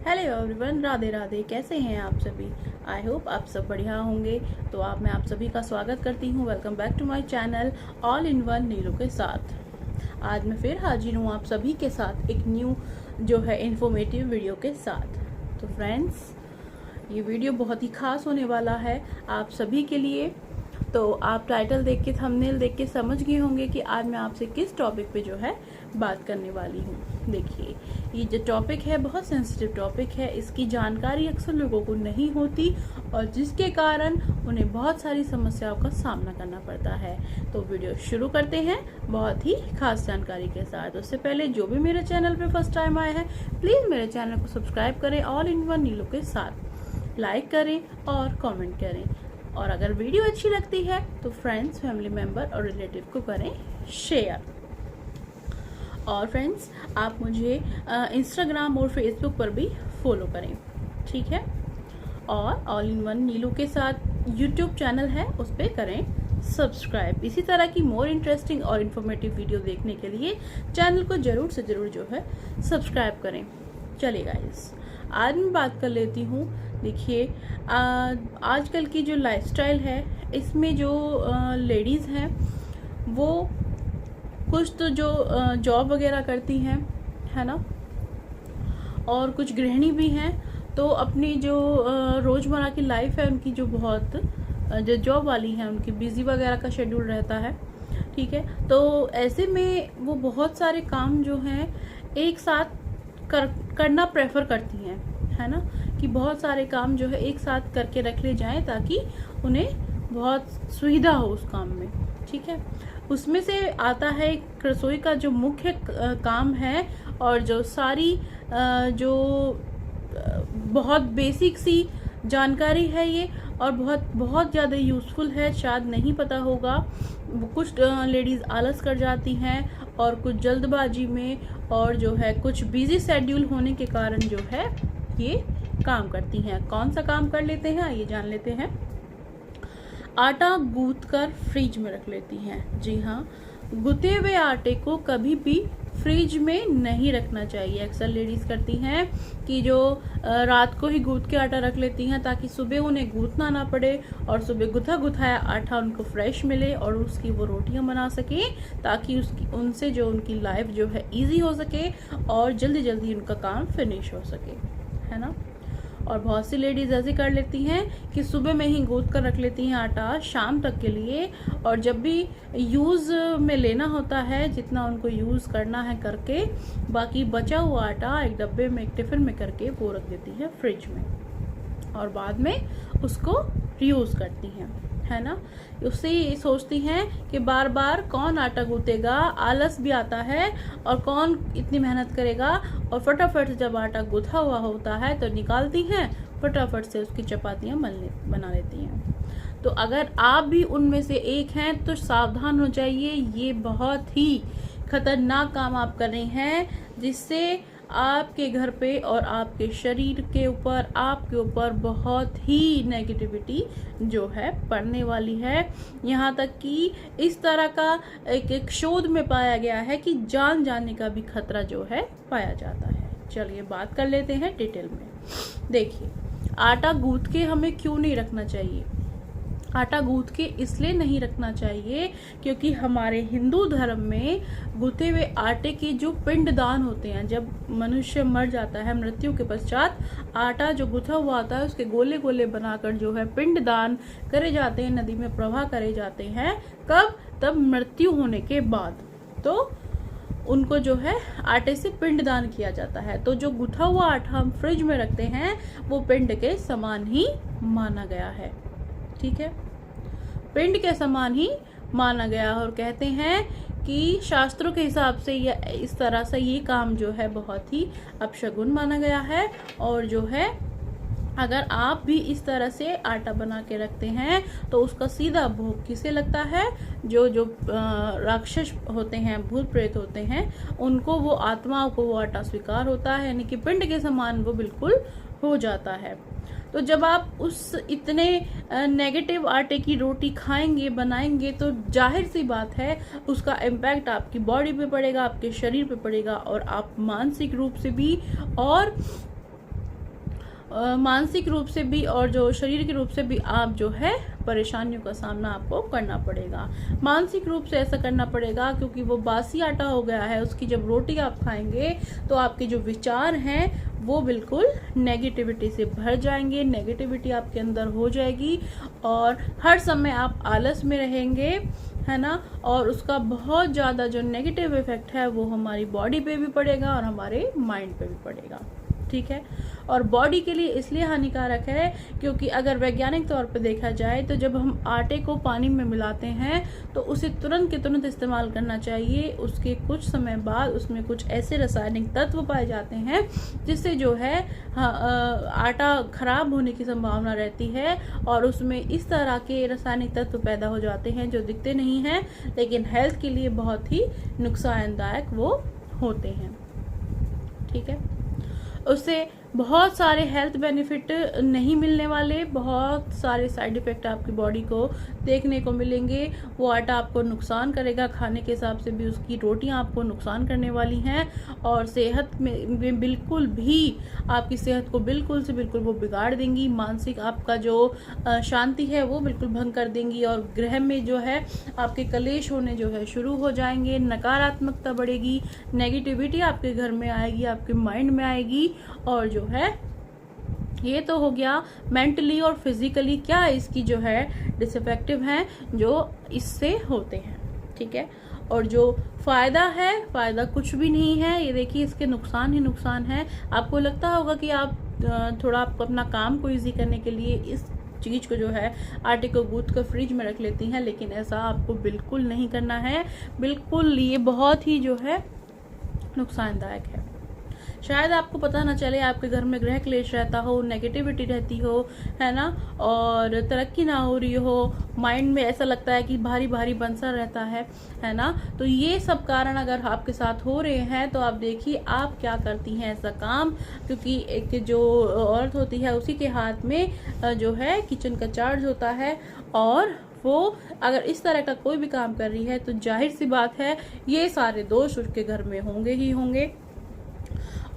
Hello everyone, Radhe Radhe. कैसे हैं आप सभी? आई होप आप सब बढ़िया होंगे। तो मैं आप सभी का स्वागत करती हूँ। Welcome back to my channel all in one Neelu के साथ। आज मैं फिर हाजिर हूँ आप सभी के साथ एक न्यू जो है इन्फॉर्मेटिव वीडियो के साथ। तो फ्रेंड्स, ये वीडियो बहुत ही खास होने वाला है आप सभी के लिए। तो आप टाइटल देख के, थंबनेल देख के समझ गए होंगे कि आज मैं आपसे किस टॉपिक पे जो है बात करने वाली हूँ। देखिए, ये जो टॉपिक है बहुत सेंसिटिव टॉपिक है। इसकी जानकारी अक्सर लोगों को नहीं होती और जिसके कारण उन्हें बहुत सारी समस्याओं का सामना करना पड़ता है। तो वीडियो शुरू करते हैं बहुत ही खास जानकारी के साथ। उससे पहले जो भी मेरे चैनल पे फर्स्ट टाइम आए हैं, प्लीज़ मेरे चैनल को सब्सक्राइब करें ऑल इन वन नीलू के साथ, लाइक करें और कमेंट करें। और अगर वीडियो अच्छी लगती है तो फ्रेंड्स, फैमिली मेंबर और रिलेटिव को करें शेयर। और फ्रेंड्स, आप मुझे इंस्टाग्राम और फेसबुक पर भी फॉलो करें, ठीक है। और ऑल इन वन नीलू के साथ यूट्यूब चैनल है, उस पर करें सब्सक्राइब। इसी तरह की मोर इंटरेस्टिंग और इन्फॉर्मेटिव वीडियो देखने के लिए चैनल को जरूर से जरूर जो है सब्सक्राइब करें। चलिए गाइस, आज मैं बात कर लेती हूँ। देखिए, आजकल की जो लाइफस्टाइल है, इसमें जो लेडीज़ हैं वो कुछ तो जो जॉब वगैरह करती हैं, है ना, और कुछ गृहिणी भी हैं। तो अपनी जो रोज़मर्रा की लाइफ है उनकी, जो बहुत जो जॉब वाली हैं, उनकी बिजी वगैरह का शेड्यूल रहता है, ठीक है। तो ऐसे में वो बहुत सारे काम जो हैं एक साथ करना प्रेफर करती हैं, है ना, कि बहुत सारे काम जो है एक साथ करके रख ले जाएं ताकि उन्हें बहुत सुविधा हो उस काम में, ठीक है। उसमें से आता है रसोई का जो मुख्य काम है, और जो सारी जो बहुत बेसिक सी जानकारी है ये, और बहुत ज़्यादा यूज़फुल है। शायद नहीं पता होगा, कुछ लेडीज़ आलस कर जाती हैं और कुछ जल्दबाजी में, और जो है कुछ बिजी शेड्यूल होने के कारण जो है ये काम करती हैं। कौन सा काम कर लेते हैं ये जान लेते हैं। आटा गूंथ कर फ्रिज में रख लेती हैं। जी हाँ, गूंथे हुए आटे को कभी भी फ्रिज में नहीं रखना चाहिए। अक्सर लेडीज करती हैं कि जो रात को ही गूंथ के आटा रख लेती हैं ताकि सुबह उन्हें गूंथना ना पड़े, और सुबह गुथा गुथाया आटा उनको फ्रेश मिले और उसकी वो रोटियां बना सके, ताकि उनसे जो उनकी लाइफ जो है इजी हो सके और जल्दी जल्दी उनका काम फिनिश हो सके, है ना। और बहुत सी लेडीज ऐसे कर लेती हैं कि सुबह में ही गूंथ कर रख लेती हैं आटा शाम तक के लिए, और जब भी यूज़ में लेना होता है, जितना उनको यूज़ करना है करके, बाकी बचा हुआ आटा एक डब्बे में, एक टिफिन में करके वो रख देती है फ्रिज में, और बाद में उसको यूज़ करती हैं, है ना। उससे ये सोचती हैं कि बार बार कौन आटा गूंथेगा, आलस भी आता है और कौन इतनी मेहनत करेगा। और फटाफट से जब आटा गूंथा हुआ होता है तो निकालती हैं, फटाफट से उसकी चपातियाँ बना लेती हैं। तो अगर आप भी उनमें से एक हैं तो सावधान हो जाइए। ये बहुत ही खतरनाक काम आप कर रहे हैं, जिससे आपके घर पे और आपके शरीर के ऊपर, आपके ऊपर बहुत ही नेगेटिविटी जो है पड़ने वाली है। यहाँ तक कि इस तरह का एक शोध में पाया गया है कि जान जाने का भी खतरा जो है पाया जाता है। चलिए बात कर लेते हैं डिटेल में। देखिए, आटा गूंथ के हमें क्यों नहीं रखना चाहिए। आटा गूंथ के इसलिए नहीं रखना चाहिए क्योंकि हमारे हिंदू धर्म में गूंथे हुए आटे के जो पिंडदान होते हैं, जब मनुष्य मर जाता है, मृत्यु के पश्चात आटा जो गूंथा हुआ आता है उसके गोले गोले बनाकर जो है पिंडदान करे जाते हैं, नदी में प्रवाह करे जाते हैं। कब? तब मृत्यु होने के बाद तो उनको जो है आटे से पिंडदान किया जाता है। तो जो गूंथा हुआ आटा हम फ्रिज में रखते हैं वो पिंड के समान ही माना गया है, ठीक है, पिंड के समान ही माना गया। और कहते हैं कि शास्त्रों के हिसाब से इस तरह से ये काम जो है बहुत ही अपशगुन माना गया है। और जो है अगर आप भी इस तरह से आटा बना के रखते हैं तो उसका सीधा भोग किसे लगता है? जो राक्षस होते हैं, भूत प्रेत होते हैं, उनको, वो आत्माओं को वो आटा स्वीकार होता है, यानी कि पिंड के समान वो बिल्कुल हो जाता है। तो जब आप उस इतने नेगेटिव आटे की रोटी खाएंगे, बनाएंगे, तो जाहिर सी बात है उसका इम्पैक्ट आपकी बॉडी पे पड़ेगा, आपके शरीर पे पड़ेगा, और आप मानसिक रूप से भी और मानसिक रूप से भी और जो शरीर के रूप से भी आप जो है परेशानियों का सामना आपको करना पड़ेगा। मानसिक रूप से ऐसा करना पड़ेगा क्योंकि वो बासी आटा हो गया है। उसकी जब रोटी आप खाएंगे तो आपके जो विचार हैं वो बिल्कुल नेगेटिविटी से भर जाएंगे, नेगेटिविटी आपके अंदर हो जाएगी और हर समय आप आलस में रहेंगे, है ना। और उसका बहुत ज़्यादा जो नेगेटिव इफेक्ट है वो हमारी बॉडी पे भी पड़ेगा और हमारे माइंड पे भी पड़ेगा, ठीक है। और बॉडी के लिए इसलिए हानिकारक है क्योंकि अगर वैज्ञानिक तौर पे देखा जाए तो जब हम आटे को पानी में मिलाते हैं तो उसे तुरंत के तुरंत इस्तेमाल करना चाहिए। उसके कुछ समय बाद उसमें कुछ ऐसे रासायनिक तत्व पाए जाते हैं जिससे जो है आटा खराब होने की संभावना रहती है और उसमें इस तरह के रासायनिक तत्व पैदा हो जाते हैं जो दिखते नहीं हैं लेकिन हेल्थ के लिए बहुत ही नुकसानदायक वो होते हैं, ठीक है। उससे बहुत सारे हेल्थ बेनिफिट नहीं मिलने वाले, बहुत सारे साइड इफेक्ट आपकी बॉडी को देखने को मिलेंगे। वो आटा आपको नुकसान करेगा, खाने के हिसाब से भी उसकी रोटियां आपको नुकसान करने वाली हैं और सेहत में बिल्कुल भी आपकी सेहत को बिल्कुल से बिल्कुल वो बिगाड़ देंगी। मानसिक आपका जो शांति है वो बिल्कुल भंग कर देंगी और गृह में जो है आपके कलेश होने जो है शुरू हो जाएंगे, नकारात्मकता बढ़ेगी, नेगेटिविटी आपके घर में आएगी, आपके माइंड में आएगी। और जो है ये तो हो गया मेंटली और फिजिकली क्या इसकी जो है डिसइफेक्टिव हैं जो इससे होते हैं, ठीक है। और जो फायदा है, फायदा कुछ भी नहीं है, ये देखिए इसके नुकसान ही नुकसान है। आपको लगता होगा कि आप थोड़ा अपना काम को इजी करने के लिए इस चीज को जो है आटे को गूंथ कर फ्रिज में रख लेती हैं, लेकिन ऐसा आपको बिल्कुल नहीं करना है। बिल्कुल ये बहुत ही जो है नुकसानदायक है। शायद आपको पता ना चले, आपके घर में गृह क्लेश रहता हो, नेगेटिविटी रहती हो, है ना, और तरक्की ना हो रही हो, माइंड में ऐसा लगता है कि भारी भारी बंसा रहता है ना। तो ये सब कारण अगर आपके साथ हो रहे हैं तो आप देखिए आप क्या करती हैं ऐसा काम, क्योंकि एक जो औरत होती है उसी के हाथ में जो है किचन का चार्ज होता है और वो अगर इस तरह का कोई भी काम कर रही है तो जाहिर सी बात है ये सारे दोष उसके घर में होंगे ही होंगे।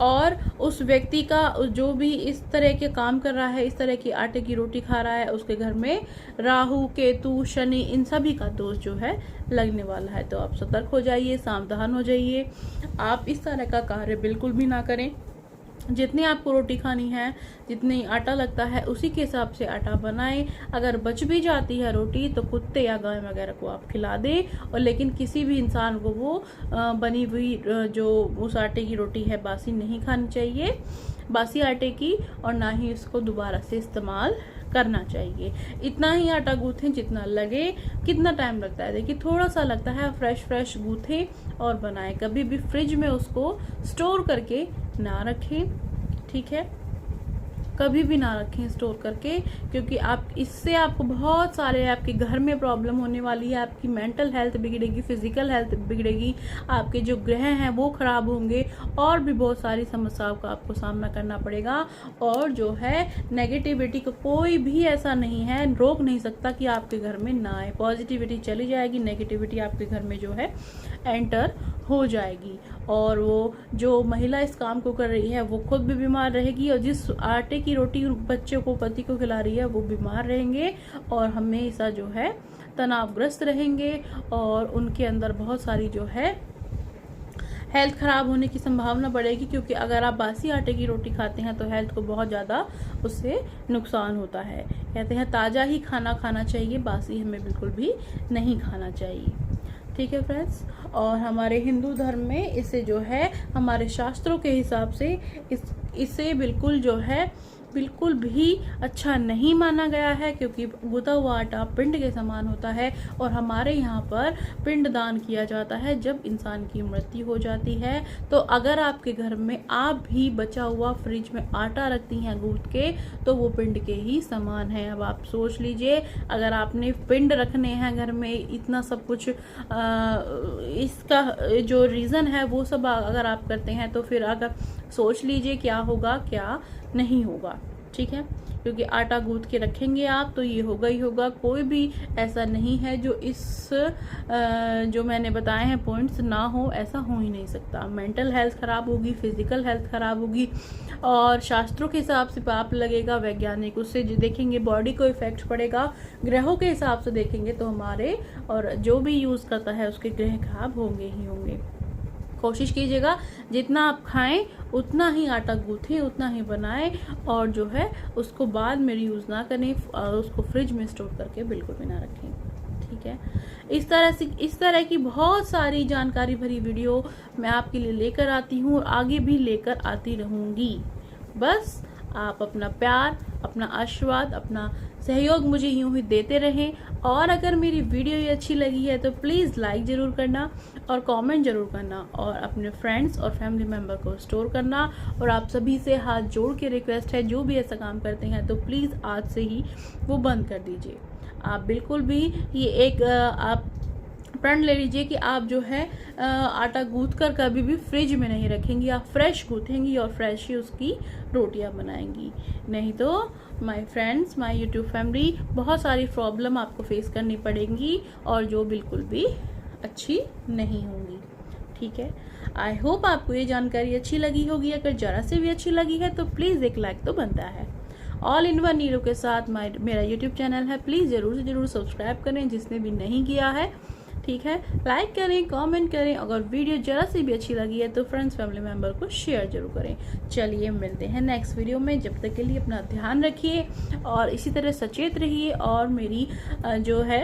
और उस व्यक्ति का जो भी इस तरह के काम कर रहा है, इस तरह की आटे की रोटी खा रहा है, उसके घर में राहु, केतु, शनि, इन सभी का दोष जो है लगने वाला है। तो आप सतर्क हो जाइए, सावधान हो जाइए, आप इस तरह का कार्य बिल्कुल भी ना करें। जितनी आपको रोटी खानी है, जितनी आटा लगता है उसी के हिसाब से आटा बनाएं। अगर बच भी जाती है रोटी तो कुत्ते या गाय वगैरह को आप खिला दें, और लेकिन किसी भी इंसान को वो बनी हुई जो उस आटे की रोटी है बासी नहीं खानी चाहिए, बासी आटे की, और ना ही इसको दोबारा से इस्तेमाल करना चाहिए। इतना ही आटा गूंथें जितना लगे। कितना टाइम लगता है, देखिए थोड़ा सा लगता है। फ्रेश गूंथें और बनाएं। कभी भी फ्रिज में उसको स्टोर करके ना रखें, ठीक है, कभी भी ना रखें स्टोर करके, क्योंकि आप इससे आपको बहुत सारे आपके घर में प्रॉब्लम होने वाली है। आपकी मेंटल हेल्थ बिगड़ेगी, फिजिकल हेल्थ बिगड़ेगी, आपके जो ग्रह हैं वो खराब होंगे और भी बहुत सारी समस्याओं का आपको सामना करना पड़ेगा। और जो है नेगेटिविटी को कोई भी ऐसा नहीं है, रोक नहीं सकता कि आपके घर में ना आए। पॉजिटिविटी चली जाएगी, नेगेटिविटी आपके घर में जो है एंटर हो जाएगी। और वो जो महिला इस काम को कर रही है वो खुद भी बीमार रहेगी, और जिस आटे की रोटी बच्चों को, पति को खिला रही है वो बीमार रहेंगे और हमेशा जो है तनावग्रस्त रहेंगे, और उनके अंदर बहुत सारी जो है हेल्थ खराब होने की संभावना बढ़ेगी। क्योंकि अगर आप बासी आटे की रोटी खाते हैं तो हेल्थ को बहुत ज़्यादा उससे नुकसान होता है। कहते हैं ताज़ा ही खाना खाना चाहिए, बासी हमें बिल्कुल भी नहीं खाना चाहिए, ठीक है फ्रेंड्स। और हमारे हिंदू धर्म में इसे जो है हमारे शास्त्रों के हिसाब से इसे बिल्कुल जो है बिल्कुल भी अच्छा नहीं माना गया है, क्योंकि गूंथा हुआ आटा पिंड के समान होता है। और हमारे यहाँ पर पिंड दान किया जाता है जब इंसान की मृत्यु हो जाती है। तो अगर आपके घर में आप भी बचा हुआ फ्रिज में आटा रखती हैं गूंथ के, तो वो पिंड के ही समान है। अब आप सोच लीजिए, अगर आपने पिंड रखने हैं घर में, इतना सब कुछ इसका जो रीज़न है वो सब अगर आप करते हैं तो फिर अगर सोच लीजिए क्या होगा क्या नहीं होगा, ठीक है। क्योंकि आटा गूंथ के रखेंगे आप तो ये होगा ही होगा। कोई भी ऐसा नहीं है जो इस जो मैंने बताए हैं पॉइंट्स ना हो, ऐसा हो ही नहीं सकता। मेंटल हेल्थ खराब होगी, फिजिकल हेल्थ खराब होगी, और शास्त्रों के हिसाब से पाप लगेगा, वैज्ञानिक उससे जो देखेंगे बॉडी को इफेक्ट पड़ेगा, ग्रहों के हिसाब से देखेंगे तो हमारे और जो भी यूज करता है उसके ग्रह खराब होंगे ही होंगे। कोशिश कीजिएगा जितना आप खाएं उतना ही आटा गूंथें, उतना ही बनाएं और जो है उसको बाद में यूज ना करें, उसको फ्रिज में स्टोर करके बिल्कुल भी ना रखें। ठीक है, इस तरह की बहुत सारी जानकारी भरी वीडियो मैं आपके लिए लेकर आती हूँ और आगे भी लेकर आती रहूंगी। बस आप अपना प्यार, अपना आशीर्वाद, अपना सहयोग मुझे यूं ही देते रहें। और अगर मेरी वीडियो ये अच्छी लगी है तो प्लीज़ लाइक ज़रूर करना और कमेंट ज़रूर करना और अपने फ्रेंड्स और फैमिली मेम्बर को स्टोर करना। और आप सभी से हाथ जोड़ के रिक्वेस्ट है, जो भी ऐसा काम करते हैं तो प्लीज़ आज से ही वो बंद कर दीजिए। आप बिल्कुल भी ये एक आप प्रण ले लीजिए कि आप जो है आटा गूंथ कर कभी भी फ्रिज में नहीं रखेंगी, आप फ्रेश गूंथेंगी और फ्रेश ही उसकी रोटियां बनाएंगी। नहीं तो my friends, my YouTube family, बहुत सारी प्रॉब्लम आपको फेस करनी पड़ेंगी और जो बिल्कुल भी अच्छी नहीं होंगी। ठीक है, आई होप आपको ये जानकारी अच्छी लगी होगी। अगर जरा से भी अच्छी लगी है तो प्लीज़ एक लाइक तो बनता है। ऑल इन वन नीलू के साथ मेरा यूट्यूब चैनल है, प्लीज़ ज़रूर से ज़रूर सब्सक्राइब करें जिसने भी नहीं किया है। ठीक है, लाइक करें, कमेंट करें। अगर वीडियो जरा सी भी अच्छी लगी है तो फ्रेंड्स फैमिली मेम्बर को शेयर जरूर करें। चलिए मिलते हैं नेक्स्ट वीडियो में, जब तक के लिए अपना ध्यान रखिए और इसी तरह सचेत रहिए और मेरी जो है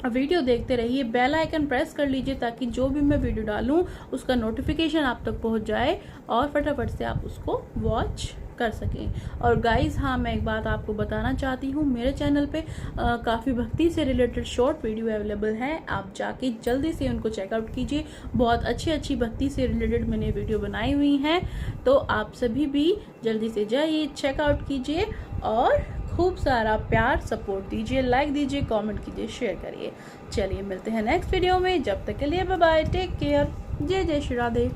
वीडियो देखते रहिए। बेल आइकन प्रेस कर लीजिए ताकि जो भी मैं वीडियो डालूं उसका नोटिफिकेशन आप तक पहुंच जाए और फटाफट से आप उसको वॉच कर सकें। और गाइज हाँ, मैं एक बात आपको बताना चाहती हूँ, मेरे चैनल पे काफ़ी भक्ति से रिलेटेड शॉर्ट वीडियो अवेलेबल हैं। आप जाके जल्दी से उनको चेकआउट कीजिए। बहुत अच्छी भक्ति से रिलेटेड मैंने वीडियो बनाई हुई हैं, तो आप सभी भी जल्दी से जाइए, चेकआउट कीजिए और खूब सारा प्यार सपोर्ट दीजिए, लाइक दीजिए, कमेंट कीजिए, शेयर करिए। चलिए मिलते हैं नेक्स्ट वीडियो में, जब तक के लिए बाय बाय, टेक केयर, जय जय श्री राधे।